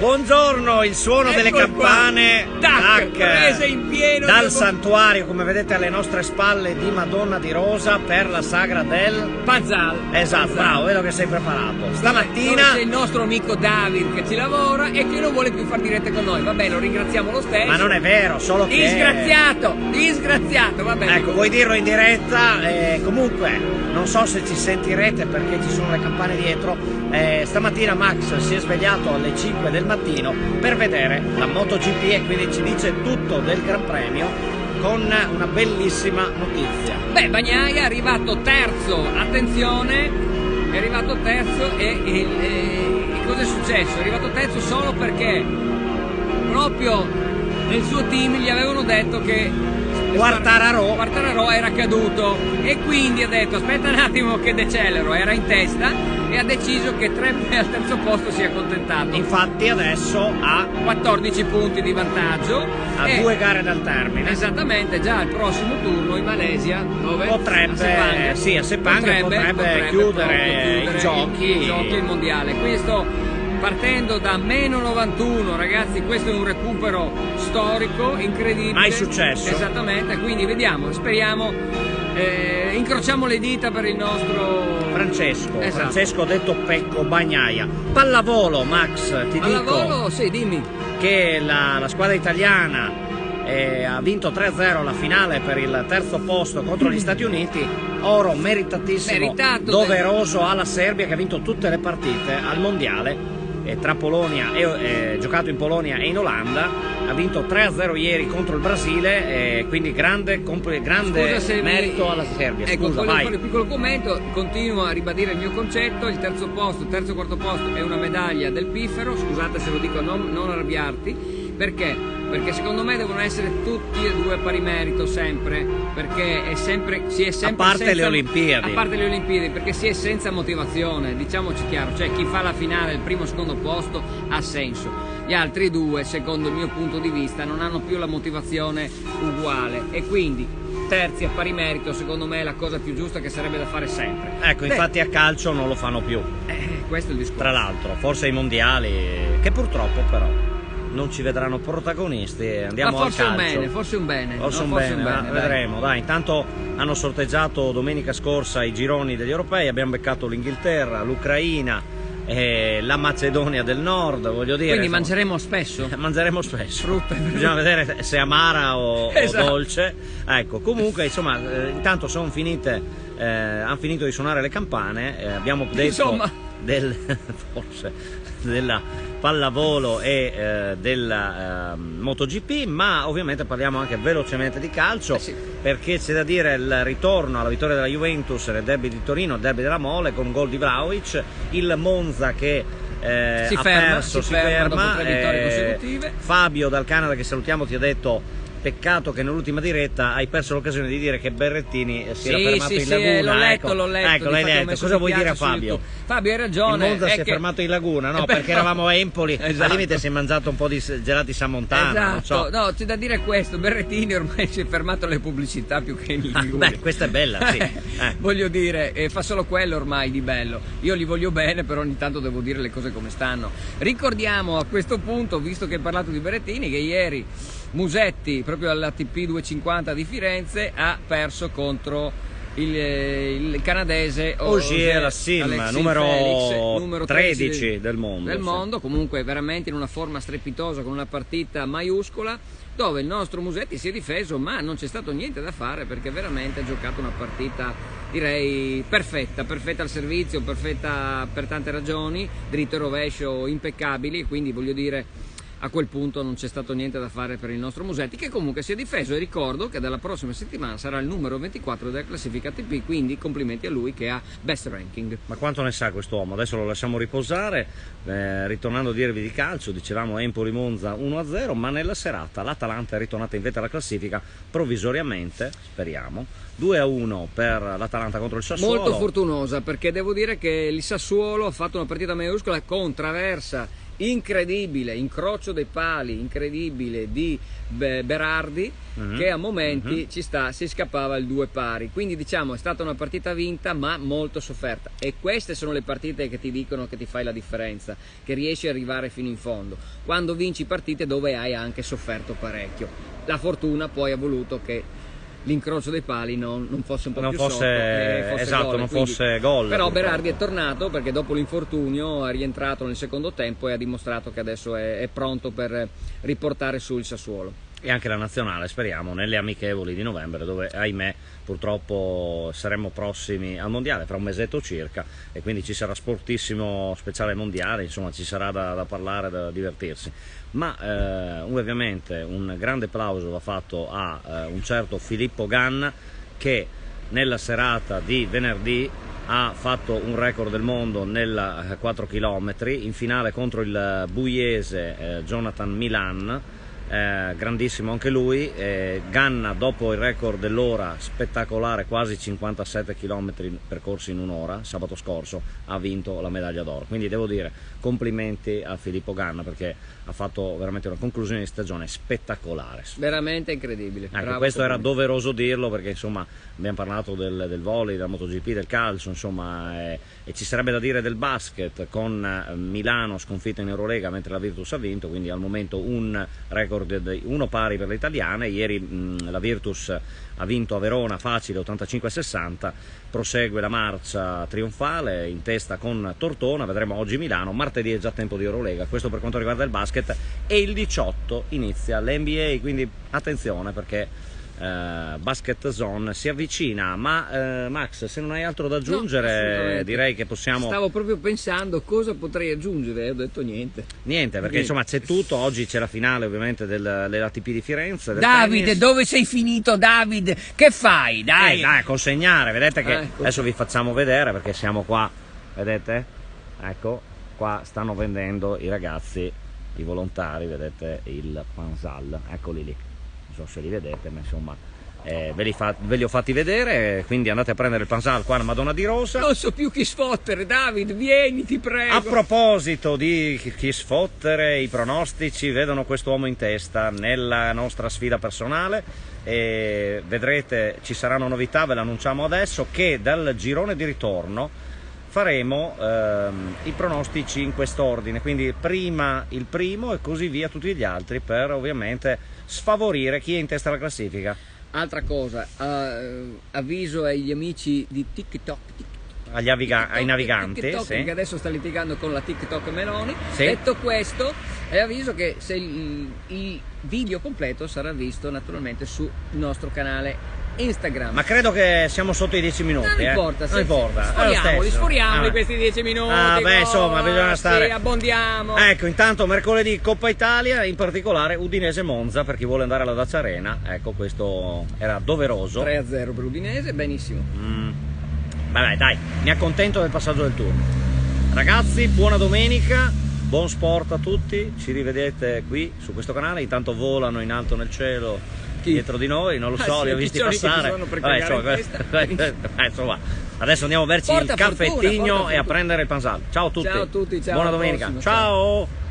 Buongiorno, il suono delle campane prese in pieno dal santuario, come vedete alle nostre spalle, di Madonna di Rosa per la sagra del Pazal. Esatto, bravo, vedo che sei preparato. Stamattina c'è il nostro amico David che ci lavora e che non vuole più far dirette con noi. Vabbè, lo ringraziamo lo stesso. Ma non è vero, solo che disgraziato, vabbè. Ecco, vuoi dirlo in diretta? Comunque, non so se ci sentirete perché ci sono le campane dietro. Stamattina Max si è svegliato alle 5 del mattino per vedere la MotoGP e quindi ci dice tutto del Gran Premio con una bellissima notizia. Beh, Bagnaia è arrivato terzo, attenzione, è arrivato terzo e cosa è successo? È arrivato terzo solo perché proprio nel suo team gli avevano detto che Quartararo era caduto e quindi ha detto aspetta un attimo che decelero, era in testa e ha deciso che al terzo posto si è accontentato. Infatti adesso ha 14 punti di vantaggio a 2 gare dal termine. Esattamente, già al prossimo turno in Malesia dove potrebbe a Sepang potrebbe chiudere i giochi e il mondiale. Questo partendo da meno 91, ragazzi, questo è un recupero storico incredibile. Mai successo. Esattamente, quindi vediamo, speriamo, incrociamo le dita per il nostro Francesco. Esatto. Francesco detto Pecco Bagnaia. Pallavolo, Max, Pallavolo, sì, dimmi. Che la squadra italiana ha vinto 3-0 la finale per il terzo posto contro gli Stati Uniti. Oro meritatissimo, doveroso alla Serbia che ha vinto tutte le partite al mondiale. Tra Polonia giocato in Polonia e in Olanda, ha vinto 3-0 ieri contro il Brasile, quindi grande merito alla Serbia. Ecco, voglio fare un piccolo commento, continuo a ribadire il mio concetto, il terzo quarto posto è una medaglia del piffero, scusate se lo dico, non arrabbiarti, perché secondo me devono essere tutti e due a pari merito sempre, perché a parte le Olimpiadi, perché si è senza motivazione, diciamoci chiaro, cioè chi fa la finale, il primo e secondo posto ha senso, gli altri due secondo il mio punto di vista non hanno più la motivazione uguale e quindi terzi a pari merito secondo me è la cosa più giusta che sarebbe da fare sempre. Ecco, infatti a calcio non lo fanno più, questo è il discorso. Tra l'altro forse ai mondiali, che purtroppo però non ci vedranno protagonisti, andiamo al calcio. Forse un bene, vedremo. Dai, intanto hanno sorteggiato domenica scorsa i gironi degli europei, abbiamo beccato l'Inghilterra, l'Ucraina e la Macedonia del Nord, voglio dire. Quindi mangeremo spesso? Mangeremo spesso. Frutta. Bisogna vedere se è amara o dolce. Ecco, comunque insomma, intanto hanno finito di suonare le campane, abbiamo detto della pallavolo e della MotoGP, ma ovviamente parliamo anche velocemente di calcio, perché c'è da dire il ritorno alla vittoria della Juventus nel derby di Torino, il derby della Mole, con un gol di Vlahovic, il Monza che si ferma dopo 3 vittorie consecutive. Fabio dal Canada, che salutiamo, ti ha detto peccato che nell'ultima diretta hai perso l'occasione di dire che Berrettini si era fermato in Laguna. L'ho letto. Ecco, l'hai letto. Cosa vuoi dire a Fabio? Fabio, hai ragione. Il Monza si è fermato in Laguna, no? Perché eravamo a Empoli, al limite si è mangiato un po' di gelati San Montano. Esatto, no, c'è da dire questo, Berrettini ormai si è fermato alle pubblicità più che in Liguria. Beh, questa è bella, sì. Voglio dire, fa solo quello ormai di bello. Io li voglio bene, però ogni tanto devo dire le cose come stanno. Ricordiamo a questo punto, visto che hai parlato di Berrettini, che ieri Musetti, proprio all'ATP 250 di Firenze, ha perso contro il canadese Ogier Sim, numero 13 del mondo. Comunque veramente in una forma strepitosa, con una partita maiuscola, dove il nostro Musetti si è difeso, ma non c'è stato niente da fare, perché veramente ha giocato una partita, direi, perfetta al servizio, perfetta per tante ragioni, dritto e rovescio impeccabili, quindi voglio dire, a quel punto non c'è stato niente da fare per il nostro Musetti, che comunque si è difeso, e ricordo che dalla prossima settimana sarà il numero 24 della classifica ATP, quindi complimenti a lui che ha best ranking. Ma quanto ne sa quest'uomo? Adesso lo lasciamo riposare, ritornando a dirvi di calcio, dicevamo Empoli-Monza 1-0, ma nella serata l'Atalanta è ritornata in vetta alla classifica provvisoriamente, speriamo, 2-1 per l'Atalanta contro il Sassuolo. Molto fortunosa, perché devo dire che il Sassuolo ha fatto una partita maiuscola con Traversa incredibile incrocio dei pali, incredibile di Berardi, che a momenti si scappava il 2 pari, quindi diciamo è stata una partita vinta ma molto sofferta, e queste sono le partite che ti dicono che ti fai la differenza, che riesci ad arrivare fino in fondo, quando vinci partite dove hai anche sofferto parecchio. La fortuna poi ha voluto che l'incrocio dei pali non fosse un po' più sotto, esatto, gol, non quindi, fosse gol. però Berardi è tornato, perché dopo l'infortunio è rientrato nel secondo tempo e ha dimostrato che adesso è pronto per riportare su il Sassuolo. E anche la nazionale, speriamo, nelle amichevoli di novembre, dove ahimè purtroppo saremo prossimi al mondiale fra un mesetto circa, e quindi ci sarà sportissimo speciale mondiale, insomma ci sarà da parlare, da divertirsi. Ma ovviamente un grande plauso va fatto a un certo Filippo Ganna, che nella serata di venerdì ha fatto un record del mondo nel 4 km in finale contro il pugliese Jonathan Milan. Grandissimo anche lui. Ganna, dopo il record dell'ora spettacolare, quasi 57 km percorsi in un'ora sabato scorso, ha vinto la medaglia d'oro, quindi devo dire complimenti a Filippo Ganna, perché ha fatto veramente una conclusione di stagione spettacolare, veramente incredibile. Ecco, questo era doveroso dirlo, perché insomma abbiamo parlato del volley, della MotoGP, del calcio, insomma, e ci sarebbe da dire del basket, con Milano sconfitta in Eurolega mentre la Virtus ha vinto, quindi al momento un record uno pari per le italiane. Ieri la Virtus ha vinto a Verona facile 85-60, prosegue la marcia trionfale in testa con Tortona, vedremo oggi Milano, martedì è già tempo di Eurolega, questo per quanto riguarda il basket, e il 18 inizia l'NBA, quindi attenzione, perché Basket Zone si avvicina. Ma Max, se non hai altro da aggiungere, no, direi che possiamo... Stavo proprio pensando cosa potrei aggiungere, ho detto niente, perché insomma c'è tutto. Oggi c'è la finale ovviamente dell'ATP di Firenze, Davide, tennis. Dove sei finito, Davide? Che fai? Dai, consegnare, vedete che adesso vi facciamo vedere, perché siamo qua, vedete, ecco qua stanno vendendo i ragazzi, i volontari, vedete il Pansal, eccoli lì, non so se li vedete, ma insomma ve li ho fatti vedere, quindi andate a prendere il Pansal qua alla Madonna di Rosa. Non so più chi sfottere, David, vieni, ti prego. A proposito di chi sfottere, i pronostici vedono quest'uomo in testa nella nostra sfida personale, e vedrete ci saranno novità, ve le annunciamo adesso, che dal girone di ritorno faremo i pronostici in quest'ordine, quindi prima il primo e così via tutti gli altri, per ovviamente sfavorire chi è in testa alla classifica. Altra cosa, avviso agli amici di TikTok, ai naviganti, TikTok, sì, che adesso sta litigando con la TikTok Meloni. Sì. Detto questo, avviso che se il video completo sarà visto naturalmente sul nostro canale Instagram. Ma credo che siamo sotto i 10 minuti. Non importa, non importa. Sforiamoli questi 10 minuti. Insomma, bisogna stare. Sì, abbondiamo. Ecco, intanto mercoledì Coppa Italia, in particolare Udinese-Monza, per chi vuole andare alla Dacia Arena. Ecco, questo era doveroso. 3-0 per Udinese, benissimo. Vabbè, dai, mi accontento del passaggio del turno. Ragazzi, buona domenica, buon sport a tutti, ci rivedete qui su questo canale. Intanto volano in alto nel cielo dietro di noi, non lo so, sì, li ho visti passare. Insomma, adesso andiamo a berci il caffettino e a prendere il Pansal. Ciao a tutti, ciao a tutti, ciao, buona domenica, ciao.